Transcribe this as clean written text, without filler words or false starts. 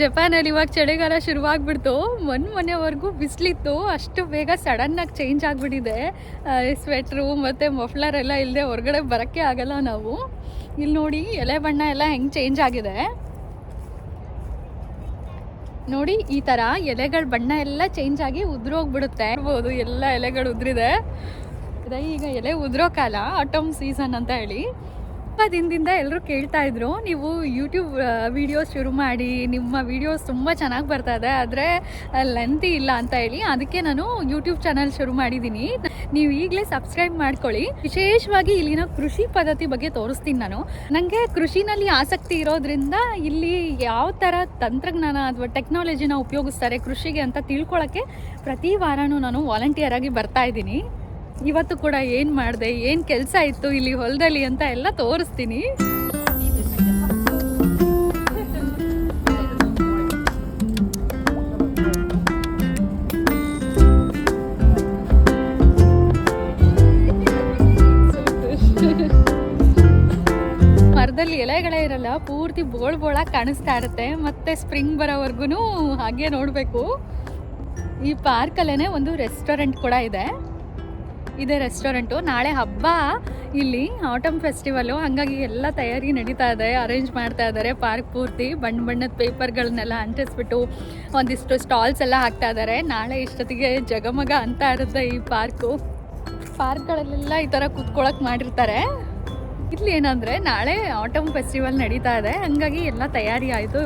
ಜಪಾನಲ್ಲಿ ಇವಾಗ ಚಳಿಗಾಲ ಶುರುವಾಗ್ಬಿಡ್ತು. ಮೊನ್ನೆವರೆಗೂ ಬಿಸಿಲಿತ್ತು, ಅಷ್ಟು ಬೇಗ ಸಡನ್ನಾಗಿ ಚೇಂಜ್ ಆಗಿಬಿಟ್ಟಿದೆ. ಸ್ವೆಟ್ರು ಮತ್ತು ಮಫ್ಲರ್ ಎಲ್ಲ ಇಲ್ಲದೆ ಹೊರಗಡೆ ಬರೋಕ್ಕೆ ಆಗಲ್ಲ ನಾವು. ಇಲ್ಲಿ ನೋಡಿ ಎಲೆ ಬಣ್ಣ ಎಲ್ಲ ಹೆಂಗೆ ಚೇಂಜ್ ಆಗಿದೆ ನೋಡಿ. ಈ ಥರ ಎಲೆಗಳ ಬಣ್ಣ ಎಲ್ಲ ಚೇಂಜ್ ಆಗಿ ಉದುರೋಗ್ಬಿಡುತ್ತೆ. ಇರ್ಬೋದು ಎಲ್ಲ ಎಲೆಗಳು ಉದುರಿದೆ. ಈಗ ಎಲೆ ಉದುರೋ ಕಾಲ, ಆಟಮ್ ಸೀಸನ್ ಅಂತ ಹೇಳಿ. ದಿನದಿಂದ ಎಲ್ಲರೂ ಕೇಳ್ತಾ ಇದ್ರು, ನೀವು ಯೂಟ್ಯೂಬ್ ವಿಡಿಯೋಸ್ ಶುರು ಮಾಡಿ, ನಿಮ್ಮ ವಿಡಿಯೋಸ್ ತುಂಬ ಚೆನ್ನಾಗಿ ಬರ್ತಾ ಇದೆ, ಆದರೆ ಲೆಂತಿ ಇಲ್ಲ ಅಂತ ಹೇಳಿ. ಅದಕ್ಕೆ ನಾನು ಯೂಟ್ಯೂಬ್ ಚಾನಲ್ ಶುರು ಮಾಡಿದ್ದೀನಿ. ನೀವು ಈಗಲೇ ಸಬ್ಸ್ಕ್ರೈಬ್ ಮಾಡ್ಕೊಳ್ಳಿ. ವಿಶೇಷವಾಗಿ ಇಲ್ಲಿನ ಕೃಷಿ ಪದ್ಧತಿ ಬಗ್ಗೆ ತೋರಿಸ್ತೀನಿ ನಾನು. ನನಗೆ ಕೃಷಿನಲ್ಲಿ ಆಸಕ್ತಿ ಇರೋದ್ರಿಂದ ಇಲ್ಲಿ ಯಾವ ಥರ ತಂತ್ರಜ್ಞಾನ ಅಥವಾ ಟೆಕ್ನಾಲಜಿನ ಉಪಯೋಗಿಸ್ತಾರೆ ಕೃಷಿಗೆ ಅಂತ ತಿಳ್ಕೊಳ್ಳೋಕ್ಕೆ ಪ್ರತಿ ವಾರನೂ ನಾನು ವಾಲಂಟಿಯರ್ ಆಗಿ ಬರ್ತಾ ಇದ್ದೀನಿ. ಇವತ್ತು ಕೂಡ ಏನು ಮಾಡಿದೆ, ಏನು ಕೆಲಸ ಇತ್ತು ಇಲ್ಲಿ ಹೊಲದಲ್ಲಿ ಅಂತ ಎಲ್ಲ ತೋರಿಸ್ತೀನಿ. ಮರದಲ್ಲಿ ಎಲೆಗಳೇ ಇರಲ್ಲ, ಪೂರ್ತಿ ಬೋಳಾಗಿ ಕಾಣಿಸ್ತಾ ಇರುತ್ತೆ. ಮತ್ತೆ ಸ್ಪ್ರಿಂಗ್ ಬರೋವರೆಗೂ ಹಾಗೆ ನೋಡಬೇಕು. ಈ ಪಾರ್ಕಲ್ಲೇ ಒಂದು ರೆಸ್ಟೋರೆಂಟ್ ಕೂಡ ಇದೆ. ಇದೇ ರೆಸ್ಟೋರೆಂಟು. ನಾಳೆ ಹಬ್ಬ ಇಲ್ಲಿ, ಆಟಮ್ ಫೆಸ್ಟಿವಲ್ಲು, ಹಾಗಾಗಿ ಎಲ್ಲ ತಯಾರಿ ನಡೀತಾ ಇದೆ. ಅರೇಂಜ್ ಮಾಡ್ತಾ ಇದ್ದಾರೆ ಪಾರ್ಕ್ ಪೂರ್ತಿ. ಬಣ್ಣದ ಪೇಪರ್ಗಳನ್ನೆಲ್ಲ ಅಂಟಿಸ್ಬಿಟ್ಟು ಒಂದಿಷ್ಟು ಸ್ಟಾಲ್ಸ್ ಎಲ್ಲ ಹಾಕ್ತಾ ಇದ್ದಾರೆ. ನಾಳೆ ಇಷ್ಟೊತ್ತಿಗೆ ಜಗಮಗ ಅಂತ ಇರುತ್ತೆ ಈ ಪಾರ್ಕ್ಗಳಲ್ಲೆಲ್ಲ ಈ ಥರ ಕೂತ್ಕೊಳ್ಳೋಕೆ ಮಾಡಿರ್ತಾರೆ. ಇಲ್ಲಿ ಏನಂದರೆ ನಾಳೆ ಆಟಮ್ ಫೆಸ್ಟಿವಲ್ ನಡೀತಾ ಇದೆ, ಹಾಗಾಗಿ ಎಲ್ಲ ತಯಾರಿ ಆಯಿತು.